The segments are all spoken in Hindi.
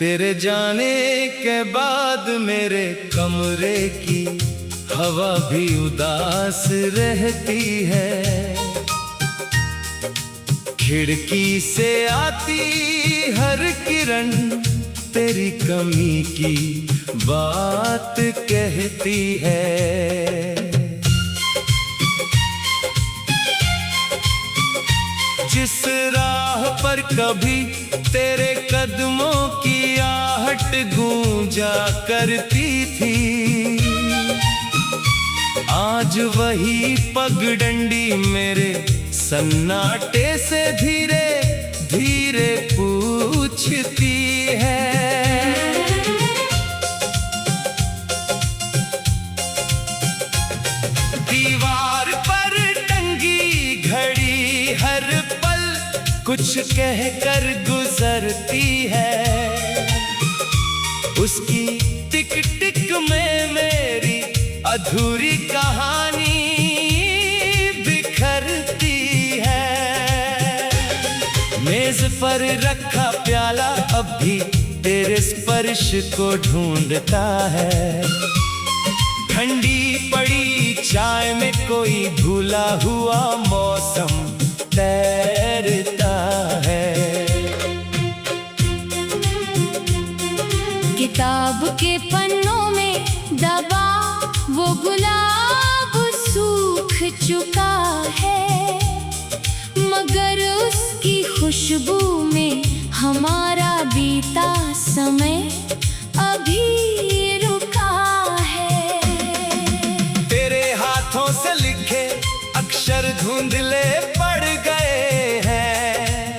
तेरे जाने के बाद मेरे कमरे की हवा भी उदास रहती है। खिड़की से आती हर किरण तेरी कमी की बात कहती है। जिस राह पर कभी तेरे कदमों की आहट गूंजा करती थी, आज वही पगडंडी मेरे सन्नाटे से धीरे धीरे पूछती है। दीवार पर टंगी घड़ी हर पल कुछ कहकर गुजरती है। उसकी टिक टिक में मेरी अधूरी कहानी बिखरती है। मेज पर रखा प्याला अब भी तेरे स्पर्श को ढूंढता है। ठंडी पड़ी चाय में कोई भूला हुआ मौसम तैरता है। किताब के पन्नों में दबा वो गुलाब सूख चुका है, मगर उसकी खुशबू में हमारा बीता समय अभी रुका है। तेरे हाथों से लिखे अक्षर धुंधले पड़ गए हैं,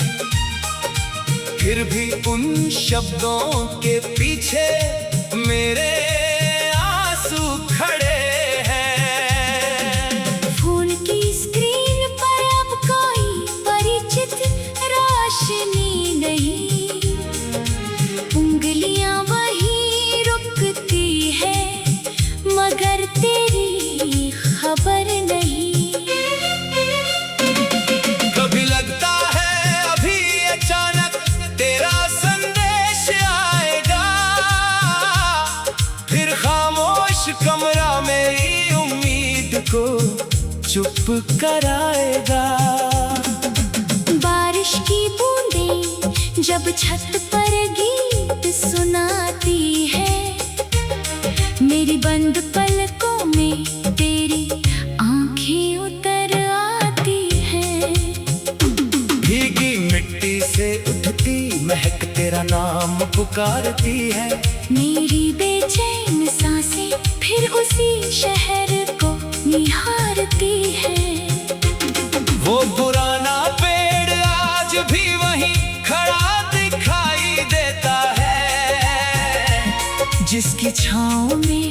फिर भी उन शब्दों के पीछे मेरे आंसू खड़े हैं। फोन की स्क्रीन पर अब कोई परिचित रोशनी नहीं, उंगलियां वहीं रुकती है मगर तेरी खबर नहीं। कभी लगता है अभी अचानक तेरा संदेश आएगा, फिर खामोश कमरा मेरी उम्मीद को चुप कराएगा। बारिश की बूंदें जब छत पर गीत सुनाती है, मेरी बंद पलकों में तेरी आंखें उतर आती हैं। भीगी मिट्टी से उठती महक तेरा नाम पुकारती है। मेरी बेचैन सांसें फिर उसी शहर को निहारती है। वो पुराना पेड़ आज भी वहीं खड़ा दिखाई देता है, जिसकी छाँव में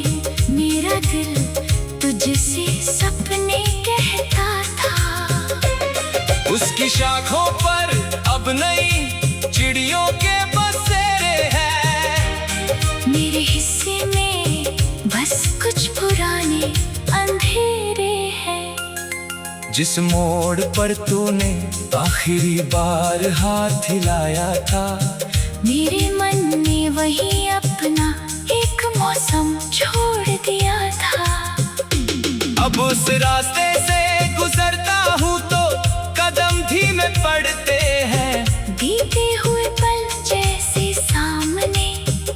मेरा दिल तुझसे सपने कहता था। उसकी शाखों पर अब नई चिड़ियों के बसेरे हैं। मेरे हिस्से में बस कुछ पुराने अंधेरे हैं। जिस मोड़ पर तूने आखिरी बार हाथ हिलाया था, मेरे मन ने वही अपना एक मौसम छोड़ दिया था। अब उस रास्ते से गुजरता हूँ तो कदम धीमे पड़ते हैं। बीते हुए पल जैसे सामने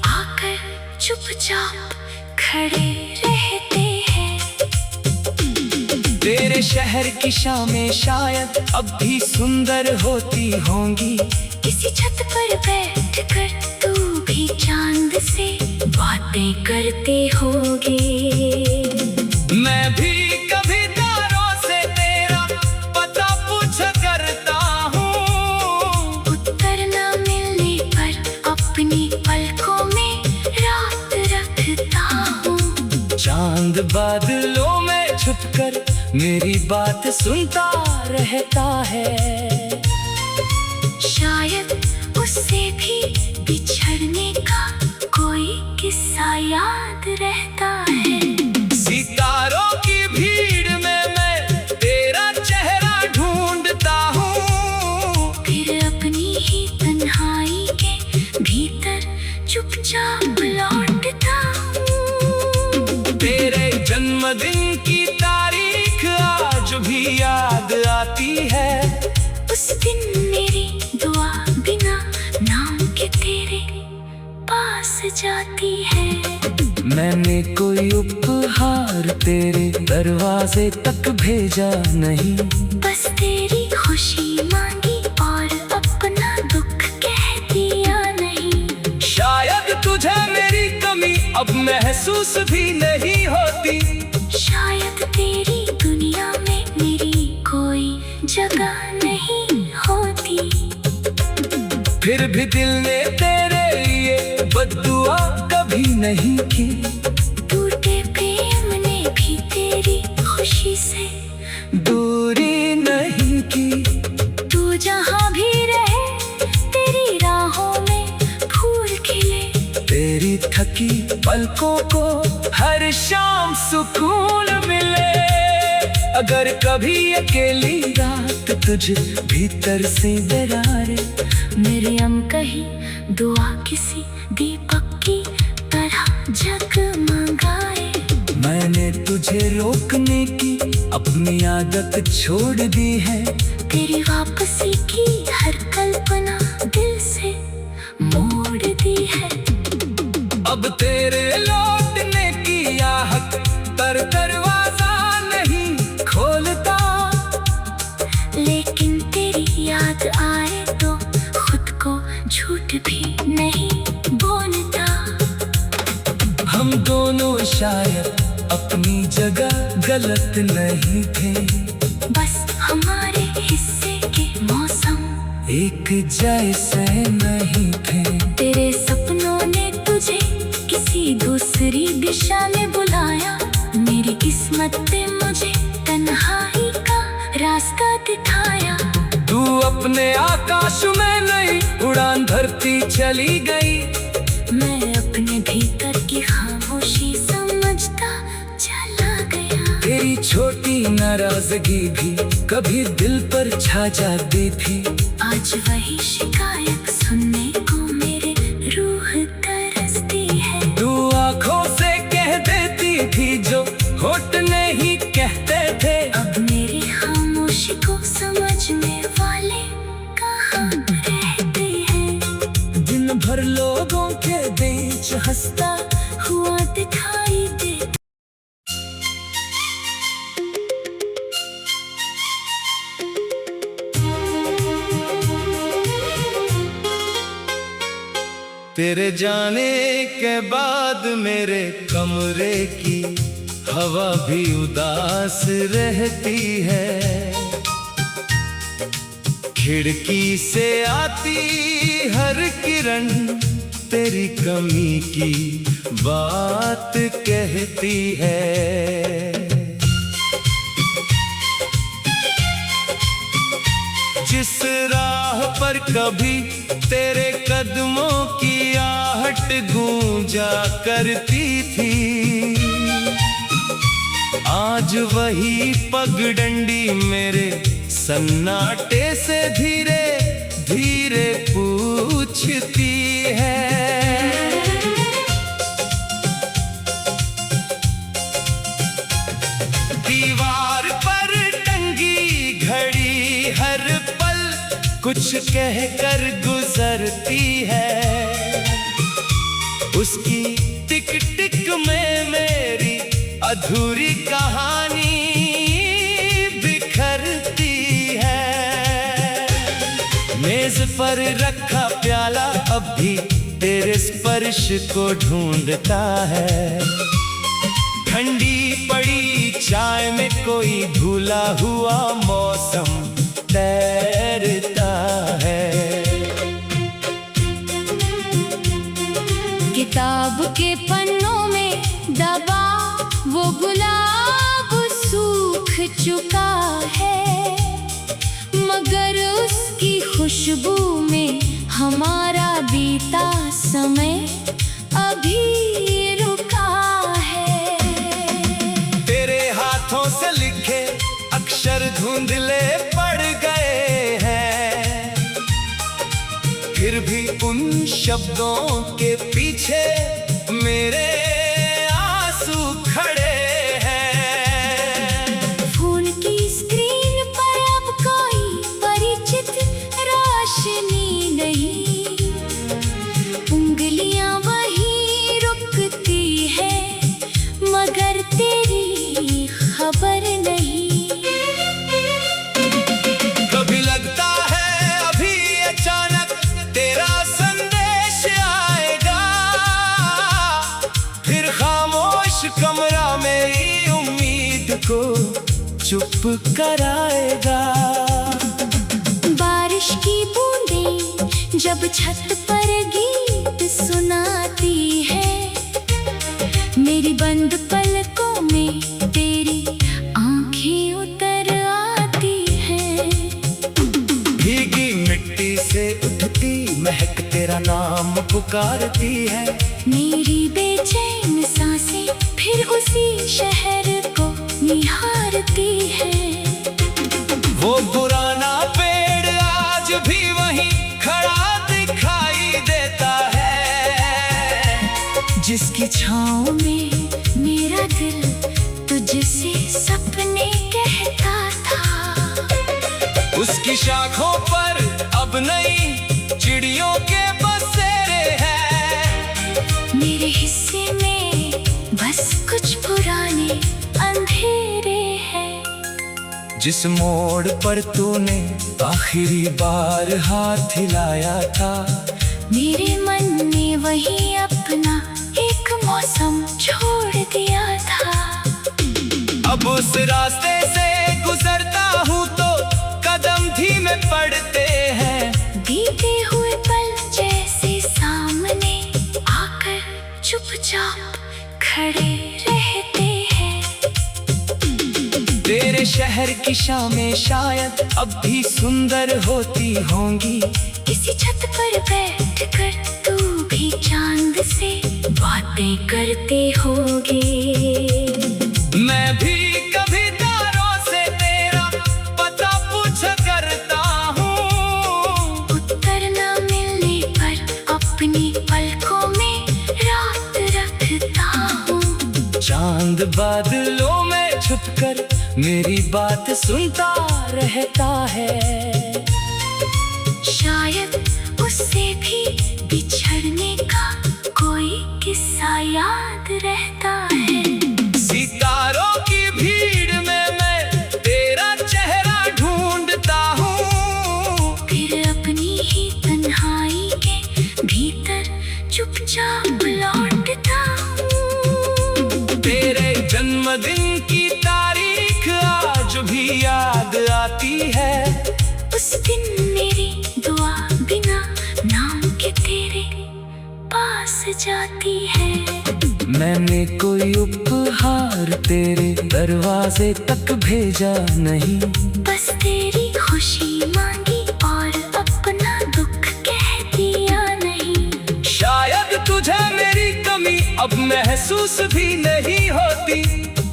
आकर चुपचाप खड़े रहते हैं। तेरे शहर की शामें शायद अब भी सुंदर होती होंगी। किसी छत पर बैठकर तू भी चांद से बातें करते होगे। मैं भी कभी तारों से तेरा पता पूछा करता हूँ। उत्तर न मिलने पर अपनी पलकों में रात रखता हूँ। चांद बादलों में छुपकर मेरी बात सुनता रहता है। शायद उससे भी बिछड़ने का कोई किस्सा याद रहता है। सितारों की भीड़ में मैं तेरा चेहरा ढूंढता हूँ, फिर अपनी ही तन्हाई के भीतर चुपचाप लौटता हूँ। तेरे जन्मदिन की तारीख आज भी याद आती है। उस दिन मेरी दुआ बिना नाम के तेरे पास जाती है। मैंने कोई उपहार तेरे दरवाजे तक भेजा नहीं, बस तेरी खुशी मांगी और अपना दुख कह दिया नहीं। शायद तुझे मेरी कमी अब महसूस भी नहीं होती। शायद तेरी दुनिया में मेरी कोई जगह नहीं होती। फिर भी दिल ने तेरे लिए बद्दुआ कभी नहीं की। टूटे प्रेम ने भी तेरी खुशी से दूरी नहीं की। तू जहाँ भी रहे तेरी राहों में फूल खिले। तेरी थकी पलकों को हर शाम सुकून मिले। अगर कभी अकेली रात तुझ भीतर से दरारे, मेरे हम कहीं दुआ किसी दीपक की तरह जगमगाए। मैंने तुझे रोकने की अपनी आदत छोड़ दी है। तेरी वापसी की हर कल्पना दिल से मोड़ दी है। अब तेरे लौटने की आहट पर दरवाजा नहीं खोलता। लेकिन तेरी याद आए तो खुद को झूठ भी नहीं बोलता। हम दोनों शायद अपनी जगह गलत नहीं थे। बस हमारे हिस्से के मौसम एक जैसे नहीं थे। तेरे सपनों ने तुझे किसी दूसरी दिशा में बुलाया। मेरी किस्मत ने मुझे तन्हाई का रास्ता दिखाया। तू अपने आकाश में नहीं उड़ान भरती चली गई। मैं अपने भीतर की खामोशी समझता चला गया। तेरी छोटी नाराजगी भी कभी दिल पर छा जाती थी। आज वही शिकायत सुनने को मेरे रूह तरसती है। तू आँखों से कह देती थी जो होठ नहीं कहते थे। अब मेरी खामोशी को समझने वाले कहाँ रहते हैं। दिन भर लोगों के बीच हंसता हुआ दिखाई दे। तेरे जाने के बाद मेरे कमरे की हवा भी उदास रहती है। खिड़की से आती हर किरण तेरी कमी की बात कहती है। जिस राह पर कभी तेरे कदमों की आहट गूंजा करती थी, आज वही पगडंडी मेरे सन्नाटे से धीरे धीरे पूछती है। दीवार पर टंगी घड़ी हर पल कुछ कहकर गुजरती है। उसकी टिक टिक में मेरी अधूरी कहानी बिखरती है। मेज पर रखा प्याला अब भी तेरे स्पर्श को ढूंढता है। ठंडी पड़ी चाय में कोई भूला हुआ मौसम तैरता है। किताब के पन्नों में दबा वो गुलाब सूख चुका है, मगर उसकी खुशबू में हमारा बीता समय अभी रुका है। तेरे हाथों से लिखे अक्षर धुंधले पड़ गए हैं, फिर भी उन शब्दों के पीछे पीछे मेरे आंसू खड़े हैं। फोन की स्क्रीन पर अब कोई परिचित रोशनी नहीं, उंगलियां वही रुकती है मगर तेरी खबर नहीं। कभी लगता है अभी अचानक तेरा संदेश आएगा, फिर खामोश कमरा मेरी उम्मीद को चुप कराएगा। बारिश की बूंदें जब छत पर गीत सुनाती है, मेरी बंद पलकों में तेरी आंखें उतर आती हैं। भीगी मिट्टी से उठती महक तेरा नाम पुकारती है। मेरी बेचैन सांसें फिर उसी शहर को निहारती है। वो पुराना पेड़ आज भी वहीं खड़ा दिखाई देता है, जिसकी छाँव में मेरा दिल तुझसे सपने कहता था। उसकी शाखों पर अब नई चिड़ियों के बसेरे हैं। मेरे हिस्से में बस कुछ पुराने अंधेरे हैं। जिस मोड़ पर तूने आखिरी बार हाथ हिलाया था, मेरे मन ने वही अपना एक मौसम छोड़ दिया था। अब उस रास्ते से गुजरता हूँ तो कदम धीमे पड़ते हैं। बीते हुए पल जैसे सामने आकर चुपचाप खड़े रहते हैं। तेरे शहर की शामें शायद अब भी सुंदर होती होंगी। किसी छत पर बैठकर तू भी चांद से बातें करते होगे। मैं भी कभी तारों से तेरा पता पूछा करता हूँ। उत्तर न मिलने पर अपनी पलकों में रात रखता हूँ। चांद बादलों में छुपकर मेरी बात सुनता रहता है। शायद उससे भी बिछड़ने का कोई किस्सा याद रहता है। सितारों की भीड़ में मैं तेरा चेहरा ढूंढता हूँ। फिर अपनी ही तन्हाई के भीतर चुपचाप लौटता हूँ। तेरे जन्मदिन की तारीख आज भी याद आती है। उस दिन मेरी दुआ बिना नाम के तेरे पास जाती है। मैंने कोई उपहार तेरे दरवाजे तक भेजा नहीं। बस तेरी खुशी मांगी और अपना दुख कह दिया नहीं। शायद तुझे मेरी कमी अब महसूस भी नहीं होती।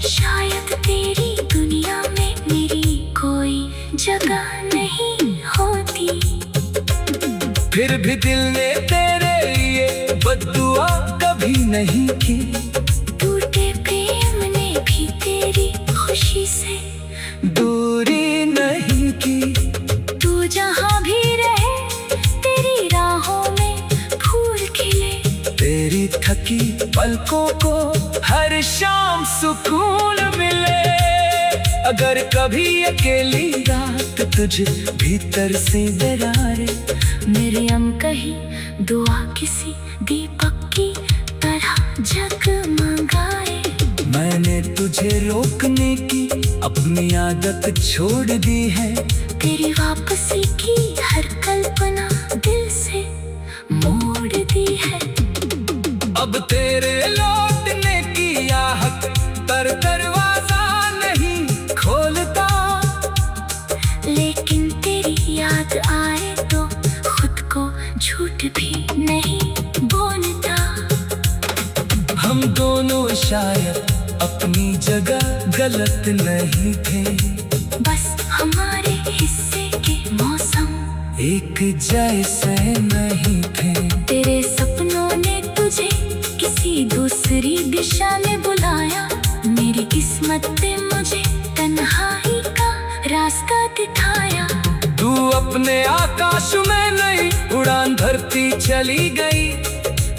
शायद तेरी दुनिया में मेरी कोई जगह नहीं होती। फिर भी दिल ने तेरे लिए बद्दुआ कभी नहीं की। टूटे प्रेम ने भी तेरी खुशी से दूरी नहीं की। तू जहाँ भी रहे तेरी राहों में फूल खिले। तेरी थकी पलकों को हर शाम सुकून मिले। अगर कभी अकेली रात तुझे भीतर से डराए, मेरे हम कहीं दुआ किसी दीपक की तरह जगमगाए। मैंने तुझे रोकने की अपनी आदत छोड़ दी है। तेरी वापसी की हर कल्पना दिल से मोड़ दी है। अब तेरे लौटने की आहट पर दरवाजा नहीं खोलता। लेकिन तेरी याद आए तो खुद को झूठ भी नहीं बोलता। हम दोनों शायद अपनी जगह गलत नहीं थे। बस हमारे हिस्से के मौसम एक जैसे नहीं थे। तेरे सपनों ने तुझे दूसरी दिशा में बुलाया। मेरी किस्मत ने मुझे तन्हाई का रास्ता दिखाया। तू अपने आकाश में नई उड़ान भरती चली गई।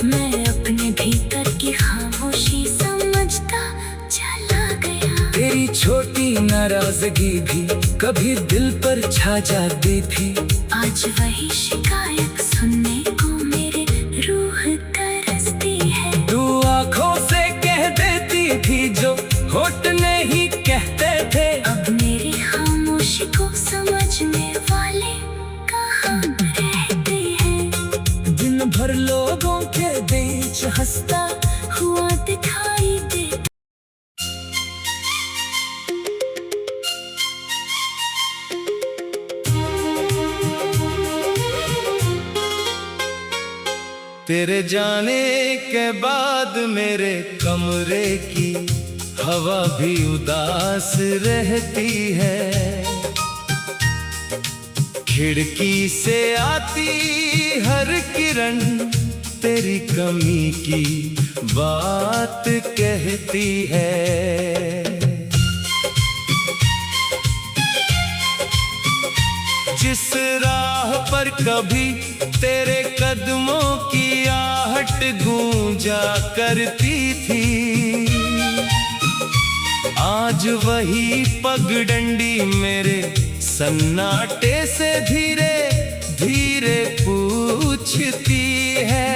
मैं अपने भीतर की खामोशी समझता चला गया। तेरी छोटी नाराजगी भी कभी दिल पर छा जाती थी। आज वही शिकायत सुनने को मेरे रूह तरसती है। तू आँखों से कह देती थी जो होठ नहीं कहते थे। अब मेरी खामोशी को समझने वाले कहाँ रहते हैं। दिन भर लोगों के बीच हंसता हुआ दिखाई दे। तेरे जाने के बाद मेरे कमरे की हवा भी उदास रहती है। खिड़की से आती हर किरण तेरी कमी की बात कहती है। जिस राह पर कभी तेरे कदमों की आहट गूंजा करती थी, आज वही पगडंडी मेरे सन्नाटे से धीरे धीरे पूछती है।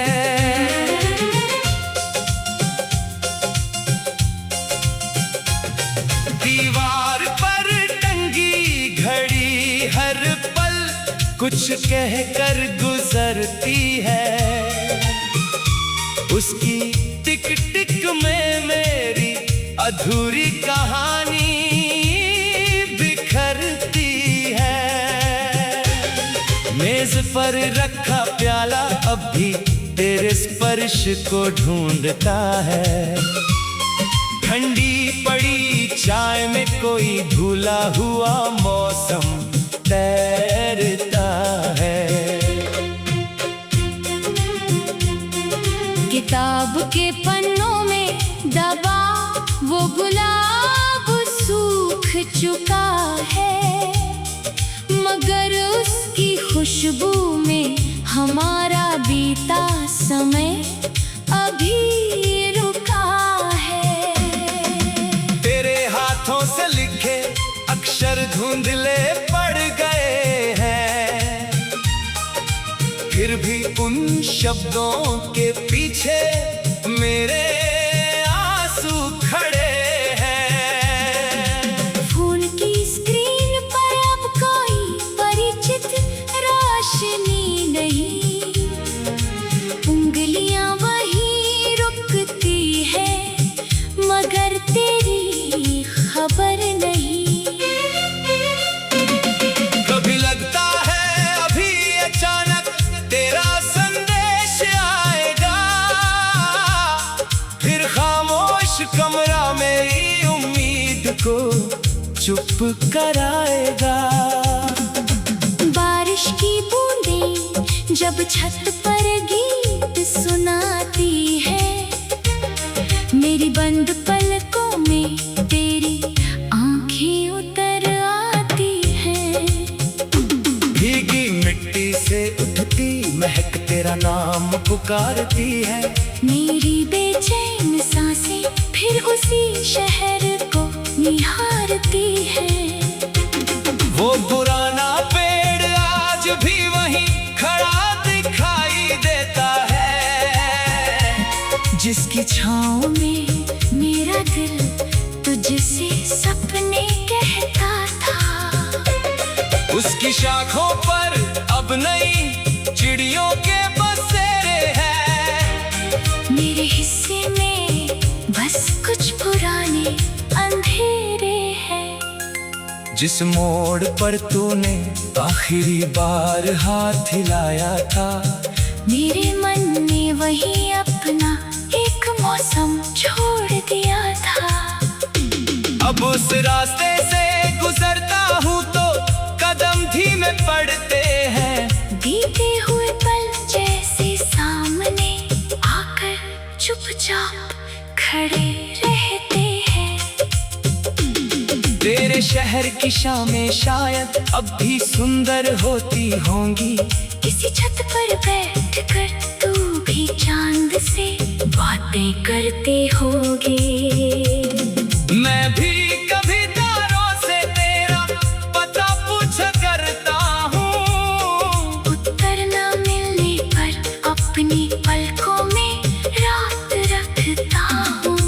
दीवार पर टंगी घड़ी हर पल कुछ कहकर गुजरती है। उसकी टिक टिक में मेरी अधूरी कहानी बिखरती है। मेज पर रखा प्याला अब भी तेरे स्पर्श को ढूंढता है। ठंडी पड़ी चाय में कोई भूला हुआ मौसम तैरता है। किताब के पन्नों में दबा वो गुलाब सूख चुका है, मगर उसकी खुशबू में हमारा बीता समय अभी रुका है। तेरे हाथों से लिखे अक्षर धुंधले पड़ गए हैं, फिर भी उन शब्दों के पीछे मेरे आंसू खड़े हैं। फोन की स्क्रीन पर अब कोई परिचित रोशनी नहीं, उंगलियां वहीं रुकती है मगर तेरी खबर नहीं। कभी लगता है अभी अचानक तेरा संदेश आएगा, फिर खामोश कमरा मेरी उम्मीद को चुप कराएगा। बारिश की बूंदें जब छत पर गीत सुनाती है, मेरी बंद पलकों में तेरी आंखें उतर आती हैं। भीगी मिट्टी से उठती महक तेरा नाम पुकारती है। मेरी बेचैन सांसें फिर उसी शहर को निहारती है। वो पुराना पेड़ आज भी वहीं खड़ा दिखाई देता है, जिसकी छाँव में मेरा दिल तुझसे सपने कहता था। उसकी शाखों पर अब नई चिड़ियों के बसेरे हैं। मेरे हिस्से में बस कुछ पुराने अंधेरे हैं। जिस मोड़ पर तूने आखिरी बार हाथ हिलाया था, मेरे मन ने वही अपना एक मौसम छोड़ दिया था। अब उस रास्ते से गुजरता हूँ तो कदम धीमे पड़ते हैं। बीते हुए पल जैसे सामने आकर चुपचाप खड़े रहते हैं। तेरे शहर की शामें शायद अब भी सुंदर होती होंगी। किसी छत पर बैठकर तू भी चांद से बातें करते होगे। मैं भी कभी तारों से तेरा पता पूछा करता हूँ। उत्तर न मिलने पर अपनी पलकों में रात रखता हूँ।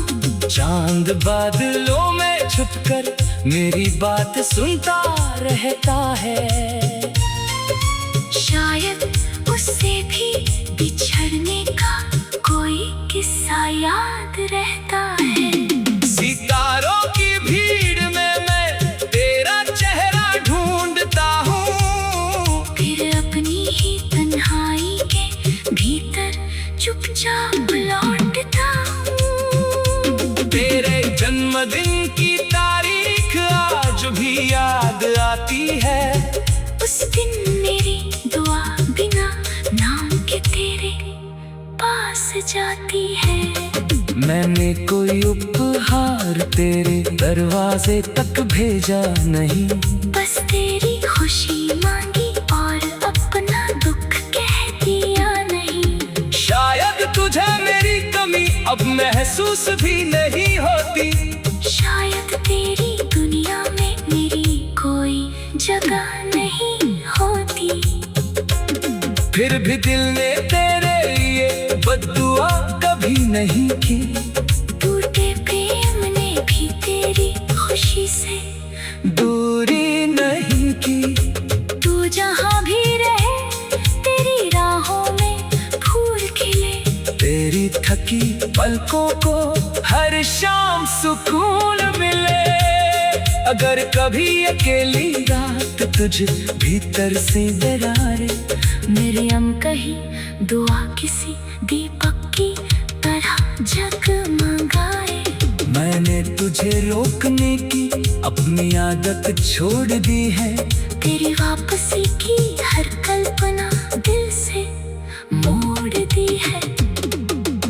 चांद बादलों में छुपकर मेरी बात सुनता रहता है। शायद उससे भी बिछड़ने का कोई किस्सा याद रहता है। सितारों की भीड़ में मैं तेरा चेहरा ढूंढता हूँ। फिर अपनी ही तन्हाई के भीतर चुपचाप लौटता हूँ। तेरे जन्मदिन की तारीख आज भी याद आती है। उस दिन मेरी दुआ बिना नाम के तेरे पास जाती है। मैंने कोई उपहार तेरे दरवाजे तक भेजा नहीं। बस तेरी खुशी मांगी और अपना दुख कह दिया नहीं। शायद तुझे मेरी कमी अब महसूस भी नहीं होती। शायद तेरी दुनिया में मेरी कोई जगह नहीं होती। फिर भी दिल ने तेरे लिए बद्दुआ कभी नहीं की। टूटे प्रेम ने भी तेरी खुशी से दूरी नहीं की। तू जहाँ भी रहे तेरी राहों में फूल खिले। तेरी थकी पलकों को हर शाम सुकून मिले। अगर कभी अकेली रात तुझ भीतर से डराए, मेरे हम कहीं दुआ किसी दीपक की तरह जगमगाए। मैंने तुझे रोकने की अपनी आदत छोड़ दी है। तेरी वापसी की हर कल्पना दिल से मोड़ दी है।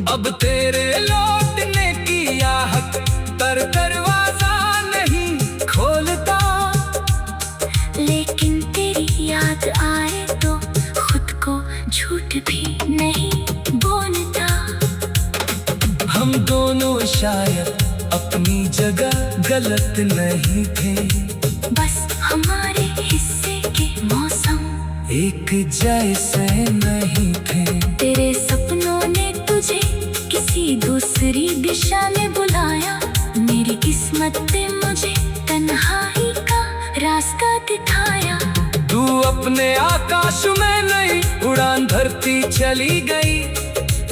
अब तेरे लौटने की आहट पर दरवाजा नहीं खोलता। लेकिन तेरी याद आए तो खुद को झूठ भी नहीं बोलता। हम दोनों शायद अपनी जगह गलत नहीं थे। बस हमारे हिस्से के मौसम एक जैसे नहीं थे। तेरे सपनों ने तुझे किसी दूसरी दिशा में बुलाया। मेरी किस्मत ने मुझे तन्हाई का रास्ता दिखाया। तू अपने आकाश में नहीं उड़ान भरती चली गई।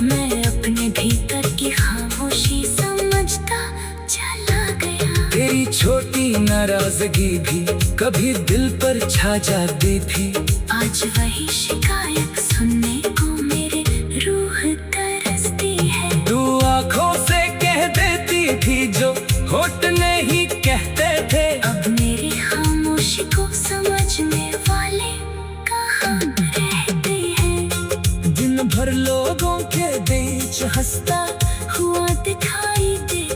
मैं अपने भीतर की खामोशी समझता चला गया। तेरी छोटी नाराजगी भी कभी दिल पर छा जाती थी। आज वही शिकायत सुनने को मेरे रूह तरसती है। तू आँखों से कह देती थी जो होठ नहीं कहते थे। अब मेरी खामोशी को समझने वाले कहाँ रहते हैं। दिन भर लोगों के बीच हंसता हुआ दिखाई दे।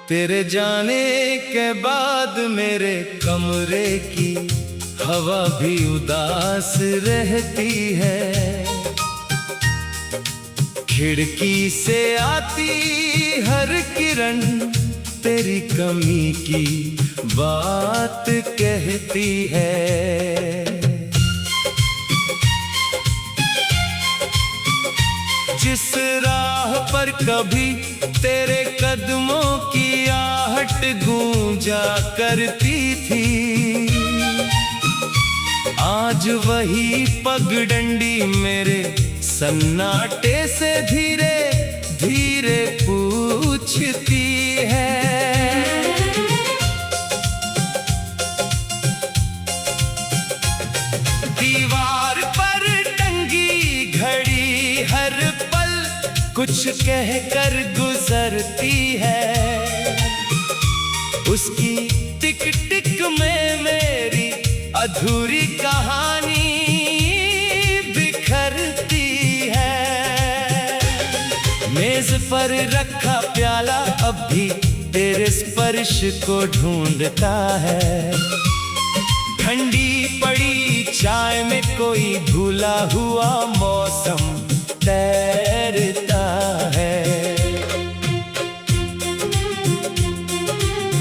तेरे जाने के बाद मेरे कमरे की हवा भी उदास रहती है। खिड़की से आती हर किरण तेरी कमी की बात कहती है। जिस राह पर कभी तेरे कदमों की आहट गूंजा करती थी, आज वही पगडंडी मेरे सन्नाटे से धीरे धीरे पूछती है। दीवार पर टंगी घड़ी हर पल कुछ कहकर गुजरती है। उसकी टिक टिक में अधूरी कहानी बिखरती है। मेज पर रखा प्याला अब भी तेरे स्पर्श को ढूंढता है। ठंडी पड़ी चाय में कोई भूला हुआ मौसम तैरता है।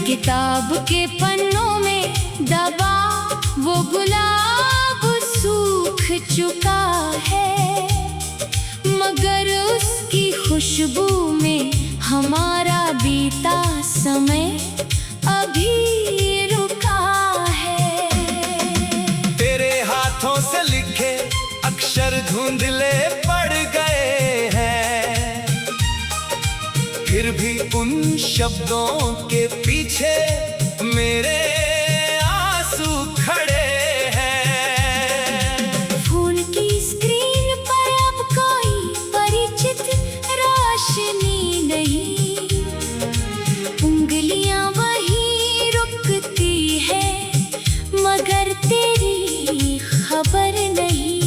किताब के पन्नों में दबा वो गुलाब सूख चुका है, मगर उसकी खुशबू में हमारा बीता समय अभी रुका है। तेरे हाथों से लिखे अक्षर धुंधले पड़ गए हैं, फिर भी उन शब्दों के पीछे मेरे आंसू खड़े हैं। फोन की स्क्रीन पर अब कोई परिचित रोशनी नहीं, उंगलियां वहीं रुकती है मगर तेरी खबर नहीं।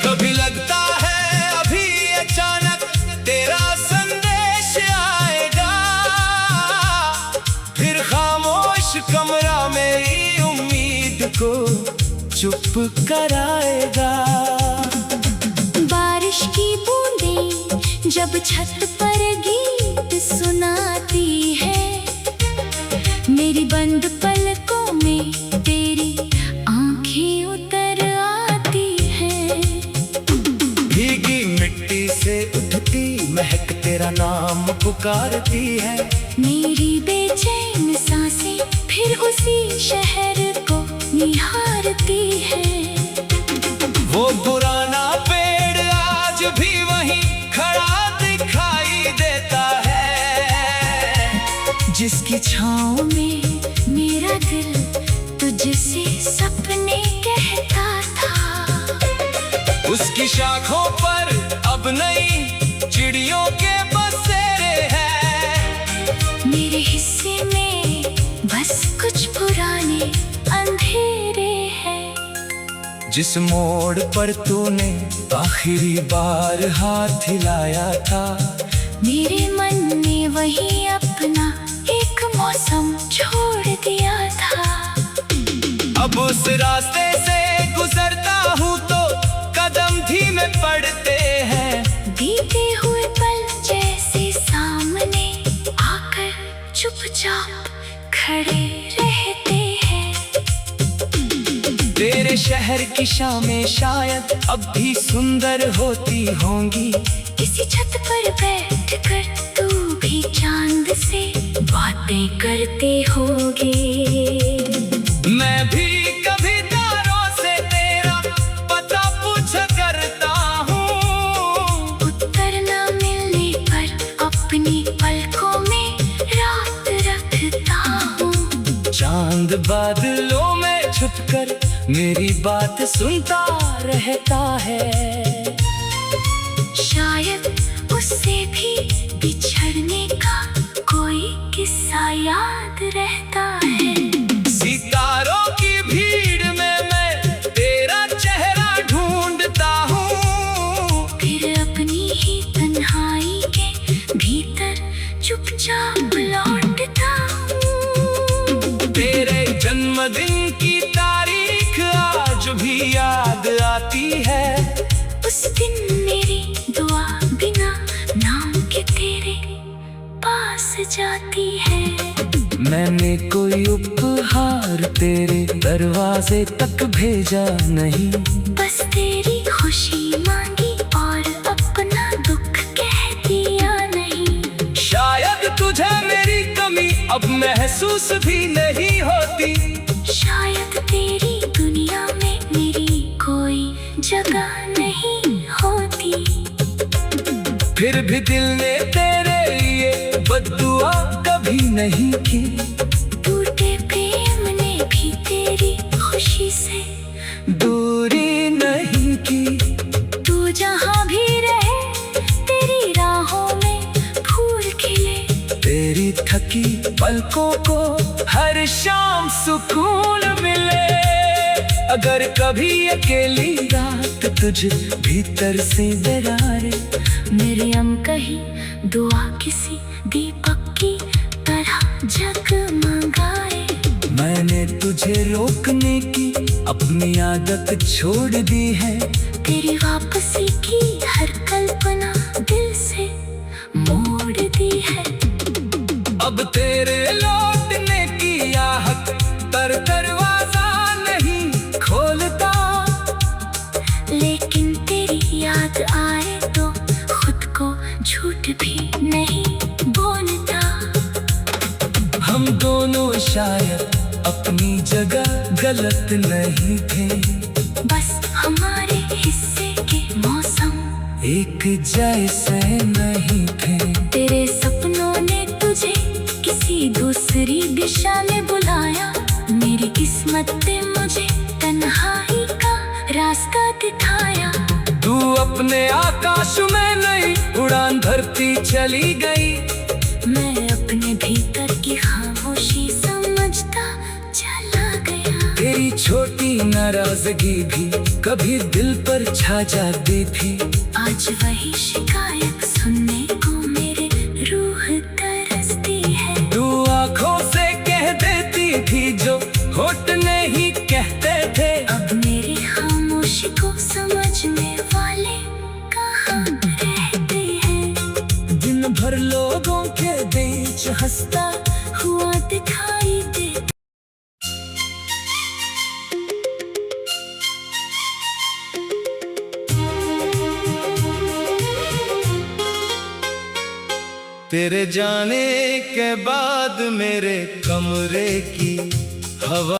कभी लगता है अभी अचानक तेरा संदेश आएगा, फिर खामोश कमरा मेरी उम्मीद को चुप कराएगा। बारिश की बूंदें जब छत पर गीत सुनाती है, मेरी बंद पलकों में तेरी आंखें उतर आती हैं। भीगी मिट्टी से उठती महक तेरा नाम पुकारती है। मेरी बेचैन सांसें फिर उसी शहर को निहारती है। वो पुराना पेड़ आज भी वहीं खड़ा दिखाई देता है, जिसकी छाँव में मेरा दिल तुझसे सपने कहता था। उसकी शाखों पर अब नई चिड़ियों के बसेरे हैं। मेरे हिस्से में बस कुछ पुराने अंधेरे हैं। जिस मोड़ पर तूने आखिरी बार हाथ हिलाया था, मेरे मन ने वही अपना एक मौसम छोड़ दिया था। अब उस रास्ते से गुजरता हूँ तो कदम धीमे पड़ते हैं। बीते हुए पल जैसे सामने आकर चुपचाप खड़े रहते हैं। तेरे शहर की शामें शायद अब भी सुंदर होती होंगी। किसी छत पर बैठकर तू भी चांद से बातें करते होगे। मैं भी कभी तारों से तेरा पता पूछा करता हूँ। उत्तर न मिलने पर अपनी पलकों में रात रखता हूँ। चांद बादलों में छुपकर मेरी बात सुनता रहता है। शायद उससे भी बिछड़ने का कोई किस्सा याद रहता है। सितारों की भीड़ में मैं तेरा चेहरा ढूंढता हूँ, फिर अपनी ही तन्हाई के भीतर चुपचाप लौटता हूँ। तेरे जन्मदिन की तारीख आज भी याद आती है। उस दिन मेरी दुआ बिना नाम के तेरे पास जाती है। मैंने कोई उपहार तेरे दरवाजे तक भेजा नहीं, बस तेरी खुशी मांगी और अपना दुख कह दिया नहीं। शायद तुझे मेरी कमी अब महसूस भी नहीं होती। शायद तेरी दुनिया में मेरी कोई जगह नहीं होती। फिर भी दिल ने तेरे लिए बद्दुआ कभी नहीं की। टूटे प्रेम ने भी तेरी खुशी से दूरी नहीं की। तू जहाँ भी रहे तेरी राहों में फूल खिले। तेरी थकी पलकों को हर शाम सुकून मिले। अगर कभी अकेली रात तुझ भीतर से डराए, मेरी अम कही दुआ किसी दीपक की तरह जगमगाए। मैंने तुझे रोकने की अपनी आदत छोड़ दी है। तेरी वापसी की हर कल्पना दिल से मोड़ दी है। अब तेरे लौटने की आहट पर दरवाजा नहीं खोलता, लेकिन तेरी याद आए तो खुद को झूठ भी नहीं बोलता। हम दोनों शायद अपनी जगह गलत नहीं थे, बस हमारे हिस्से के मौसम एक जैसे नहीं थे। तेरे सपनों ने तुझे किसी दूसरी दिशा में बुलाया। मेरी किस्मत ने मुझे तन्हाई का रास्ता दिखाया। तू अपने आकाश में नई उड़ान भरती चली गई। मैं अपने भीतर की खामोशी समझता चला गया। तेरी छोटी नाराजगी भी कभी दिल पर छा जाती थी। आज वही शिकायत सुनने को मेरे रूह तरसती है। तू आँखों से कह देती थी जो होठ नहीं कहते थे। अब मेरी खामोशी को समझने वाले कहाँ रहते हैं। दिन भर लोगों के बीच हंसता हुआ दिखाई दे। तेरे जाने के बाद मेरे कमरे की हवा